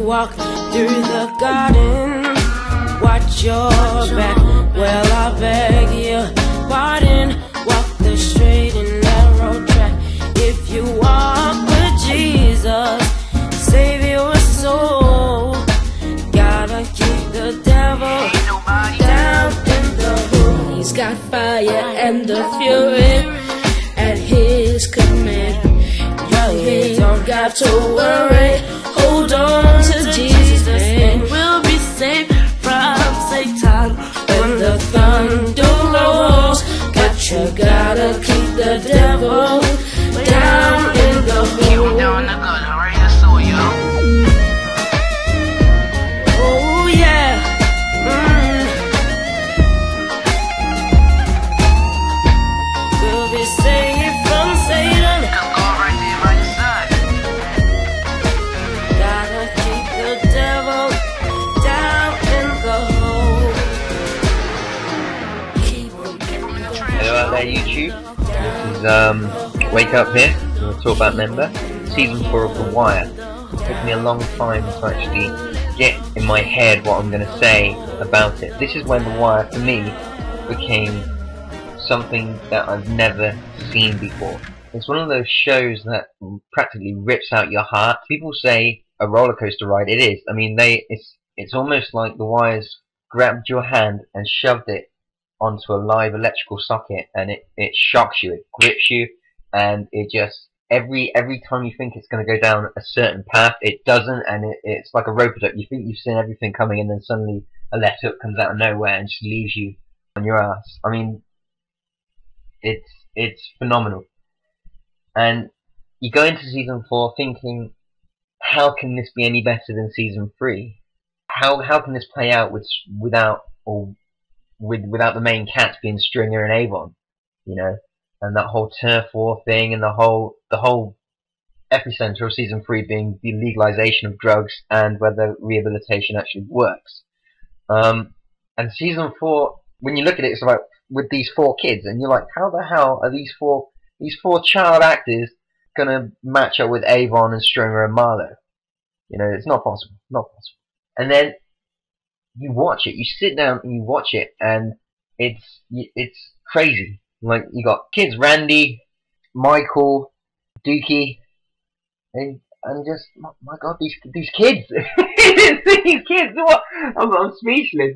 walk through the garden, watch your back. Well, I beg your pardon. Walk the straight and narrow track. If you walk with Jesus, save your soul. Gotta keep the devil down in the hole. He's got fire and the fury at his command. You don't got to worry. Hold on to Jesus and we'll be safe from Satan when the thunder rolls. But you gotta keep the devil down in the hole. Keep him down in the gutter, right? That's all, yo. Oh yeah. We'll be safe from Satan. Cause God right there by your side. Gotta keep the devil down in the hole. Keep him in the Hello out there YouTube, this is Wake Up here, we'll talk about Member, Season 4 of The Wire. It took me a long time to actually get in my head what I'm going to say about it. This is when The Wire for me became something that I've never seen before. It's one of those shows that practically rips out your heart. People say a roller coaster ride, it is. I mean, it's almost like The Wire's grabbed your hand and shoved it onto a live electrical socket, and it shocks you, it grips you, and it just every time you think it's going to go down a certain path, it doesn't, and it's like a rope-a-dope. You think you've seen everything coming, and then suddenly a left hook comes out of nowhere and just leaves you on your ass. I mean, it's phenomenal. And you go into season 4 thinking, how can this be any better than season 3? How can this play out without the main cats being Stringer and Avon, you know, and that whole turf war thing, and the whole epicenter of season 3 being the legalization of drugs and whether rehabilitation actually works. And season 4, when you look at it, it's like with these 4 kids, and you're like, how the hell are these four child actors gonna match up with Avon and Stringer and Marlo? You know, it's not possible, not possible. And then you watch it, you sit down and you watch it, and it's crazy. Like, you got kids, Randy, Michael, Dookie, and just, my God, these kids, these kids, what? I'm speechless.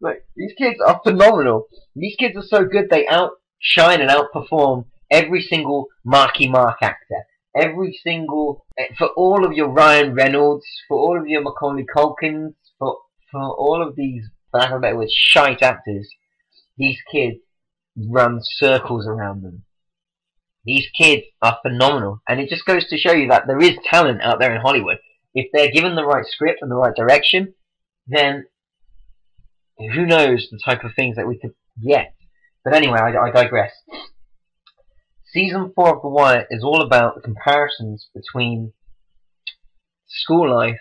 Like, these kids are phenomenal. These kids are so good, they outshine and outperform every single Marky Mark actor. Every single, for all of your Ryan Reynolds, for all of your Macaulay Culkins, for all of these, for lack of a better word, shite actors, these kids run circles around them. These kids are phenomenal, and it just goes to show you that there is talent out there in Hollywood. If they're given the right script and the right direction, then who knows the type of things that we could get. But anyway, I digress. Season 4 of The Wire is all about the comparisons between school life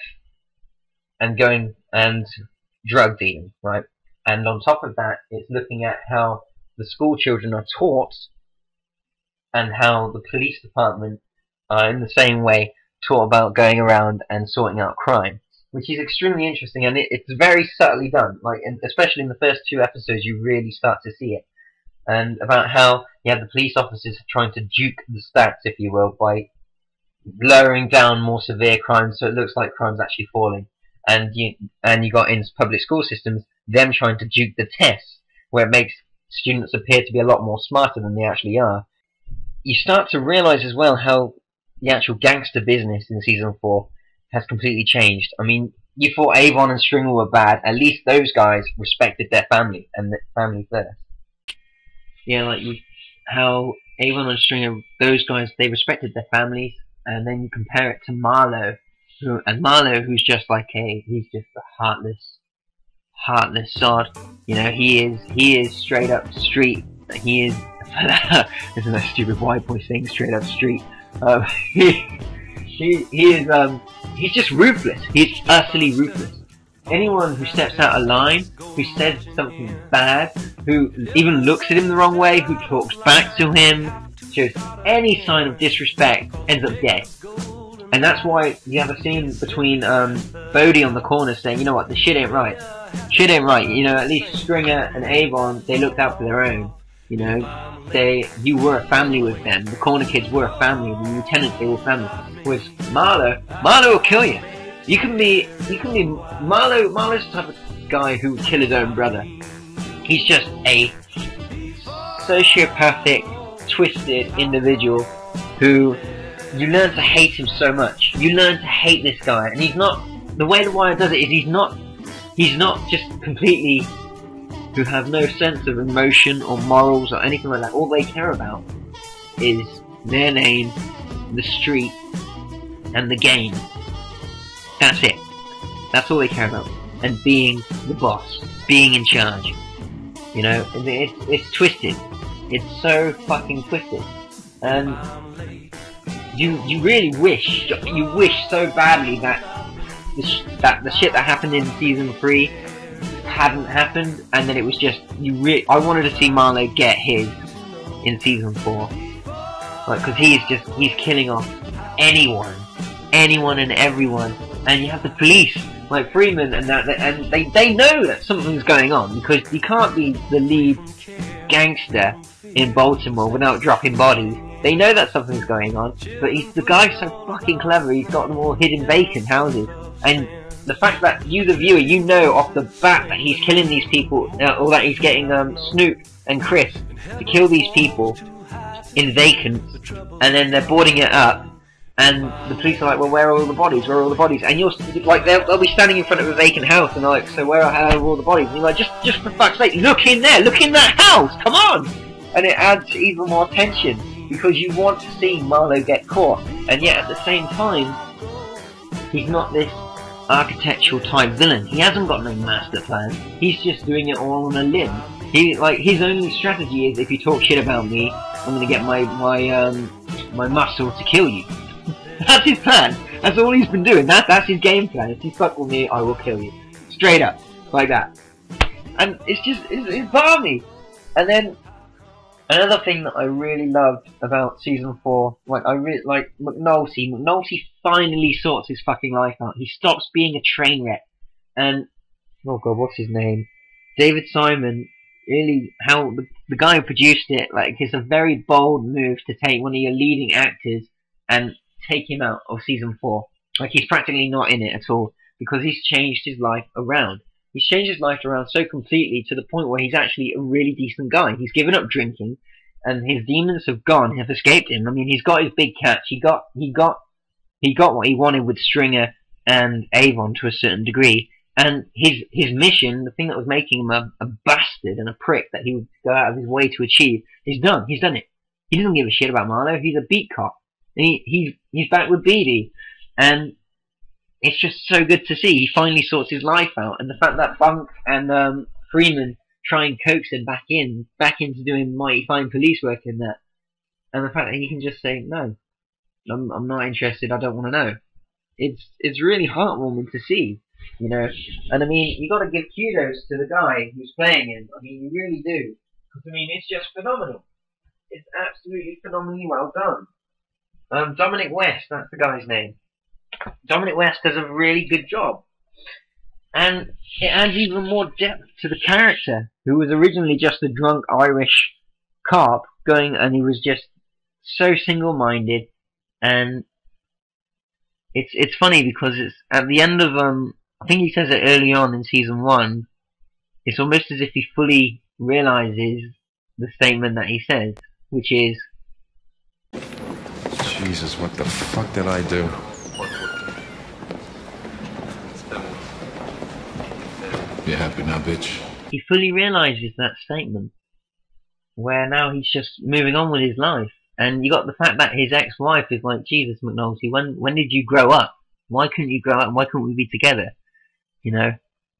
and drug dealing, right? And on top of that, it's looking at how the school children are taught and how the police department are in the same way taught about going around and sorting out crime, which is extremely interesting, and it's very subtly done. Like, especially in the first 2 episodes, you really start to see it. And about how you have the police officers trying to juke the stats, if you will, by lowering down more severe crimes so it looks like crime's actually falling. And you got in public school systems them trying to juke the tests, where it makes students appear to be a lot more smarter than they actually are. You start to realize as well how the actual gangster business in season 4 has completely changed. I mean, you thought Avon and Stringer were bad. At least those guys respected their family, and their family first. Yeah, like how Avon and Stringer, those guys, they respected their families, and then you compare it to Marlo, who's just like he's just a heartless sod. You know, he is straight up street. He is, isn't that stupid white boy thing, straight up street. He's just ruthless. He's utterly ruthless. Anyone who steps out of line, who says something bad, who even looks at him the wrong way, who talks back to him, shows any sign of disrespect, ends up dead. And that's why you have a scene between Bodhi on the corner saying, you know what, the shit ain't right. Shit ain't right. You know, at least Stringer and Avon, they looked out for their own. You know, you were a family with them. The corner kids were a family. The lieutenants, they were family. Whereas Marlowe will kill you. You can be Marlowe's the type of guy who would kill his own brother. He's just a sociopathic, twisted individual who you learn to hate him so much. You learn to hate this guy, and he's not. The way The Wire does it is he's not just completely who have no sense of emotion or morals or anything like that. All they care about is their name, the street, and the game. That's it. That's all they care about. And being the boss, being in charge. You know, it's twisted. It's so fucking twisted. And you really wish so badly that the shit that happened in season 3 hadn't happened, and then it was just I wanted to see Marlowe get his in season 4, like, because he's killing off anyone and everyone, and you have the police like Freeman and that, and they know that something's going on, because you can't be the lead gangster in Baltimore without dropping bodies. They know that something's going on, but the guy's so fucking clever. He's got them all hidden vacant houses, and the fact that you, the viewer, you know off the bat that he's killing these people, or that he's getting Snoop and Chris to kill these people in vacant, and then they're boarding it up, and the police are like, well, where are all the bodies? Where are all the bodies? And you're like, they'll be standing in front of a vacant house, and they're like, so where are all the bodies? And you're like, just for fuck's sake, look in there, look in that house, come on! And it adds even more tension, because you want to see Marlowe get caught, and yet at the same time, he's not this architectural type villain. He hasn't got no master plan. He's just doing it all on a limb. His only strategy is, if you talk shit about me, I'm gonna get my muscle to kill you. That's his plan. That's all he's been doing. That's his game plan. If you fuck with me, I will kill you. Straight up, like that. And it's balmy. And then another thing that I really loved about season 4, like McNulty. McNulty finally sorts his fucking life out. He stops being a train wreck. And oh god, what's his name? David Simon. Really, how the guy who produced it, like, it's a very bold move to take one of your leading actors and take him out of season 4. Like, he's practically not in it at all, because he's changed his life around. He's changed his life around so completely, to the point where he's actually a really decent guy. He's given up drinking, and his demons have escaped him. I mean, he's got his big catch. He got what he wanted with Stringer and Avon to a certain degree. And his mission, the thing that was making him a bastard and a prick that he would go out of his way to achieve, is done. He's done it. He doesn't give a shit about Marlowe. He's a beat cop. He's back with Beatty, and it's just so good to see. He finally sorts his life out, and the fact that Bunk and Freeman try and coax him back into doing mighty fine police work in that, and the fact that he can just say, no, I'm not interested. I don't want to know. It's really heartwarming to see, you know. And I mean, you got to give kudos to the guy who's playing him. I mean, you really do, because I mean, it's just phenomenal. It's absolutely phenomenally well done. Dominic West, that's the guy's name. Dominic West does a really good job. And it adds even more depth to the character, who was originally just a drunk Irish cop and he was just so single-minded. And it's funny, because it's at the end of I think he says it early on in season 1. It's almost as if he fully realizes the statement that he says, which is, Jesus, what the fuck did I do? You happy now, bitch? He fully realizes that statement, where now he's just moving on with his life. And you got the fact that his ex-wife is like, Jesus, McNulty, when did you grow up? Why couldn't you grow up? Why couldn't we be together? You know,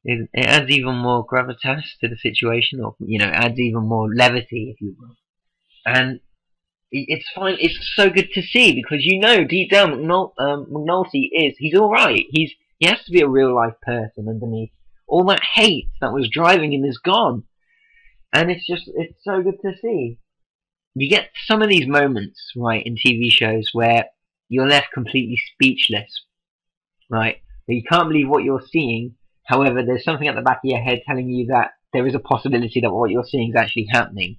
it adds even more gravitas to the situation, or, you know, adds even more levity, if you will. And it's fine. It's so good to see, because you know deep down McNulty he's all right. He has to be a real life person underneath. All that hate that was driving him is gone, and it's so good to see. You get some of these moments, right, in TV shows where you're left completely speechless, right? You can't believe what you're seeing. However, there's something at the back of your head telling you that there is a possibility that what you're seeing is actually happening.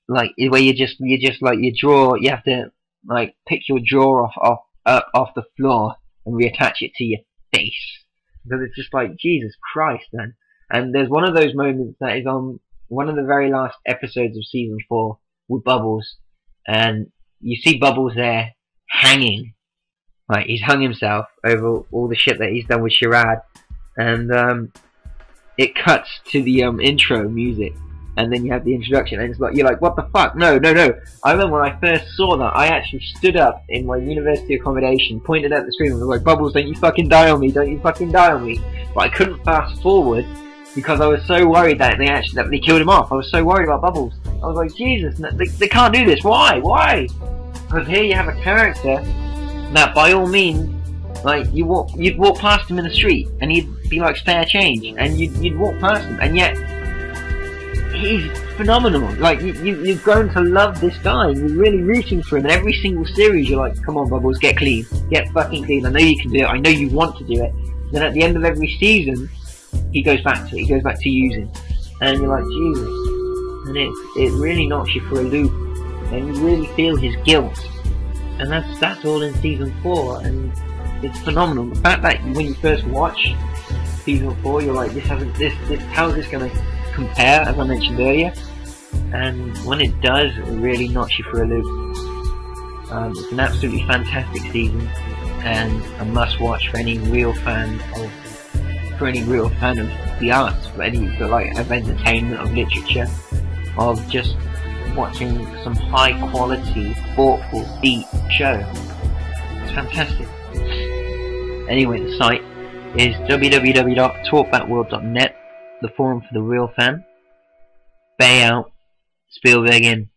Like where you just like you have to like pick your jaw off the floor and reattach it to your face, because it's just like, Jesus Christ, man. And there's one of those moments that is on one of the very last episodes of season 4 with Bubbles, and you see Bubbles there hanging. Like, he's hung himself over all the shit that he's done with Sherrod, and it cuts to the intro music, and then you have the introduction, and it's like, you're like, what the fuck? No. I remember when I first saw that, I actually stood up in my university accommodation, pointed at the screen, and was like, Bubbles, don't you fucking die on me, don't you fucking die on me. But I couldn't fast forward, because I was so worried that they killed him off. I was so worried about Bubbles. I was like, Jesus, they can't do this. Why? Because here you have a character that, by all means, like, you'd walk past him in the street, and he'd be like spare change, and you'd walk past him, and yet he's phenomenal. Like, you've grown to love this guy, and you're really rooting for him. And every single series, you're like, come on, Bubbles, get clean, get fucking clean. I know you can do it. I know you want to do it. Then at the end of every season, he goes back to it. He goes back to using, and you're like, Jesus. And it really knocks you for a loop, and you really feel his guilt. And that's all in season 4, and it's phenomenal. The fact that when you first watch season 4, you're like, how is this going to compare, as I mentioned earlier? And when it does, it really knocks you for a loop. It's an absolutely fantastic season, and a must-watch for any real fan of the arts, for of entertainment, of literature, of just watching some high-quality, thoughtful, deep show. It's fantastic. Anyway, the site is www.talkthatworld.net, the forum for the real fan. Bay out, Spielberg in.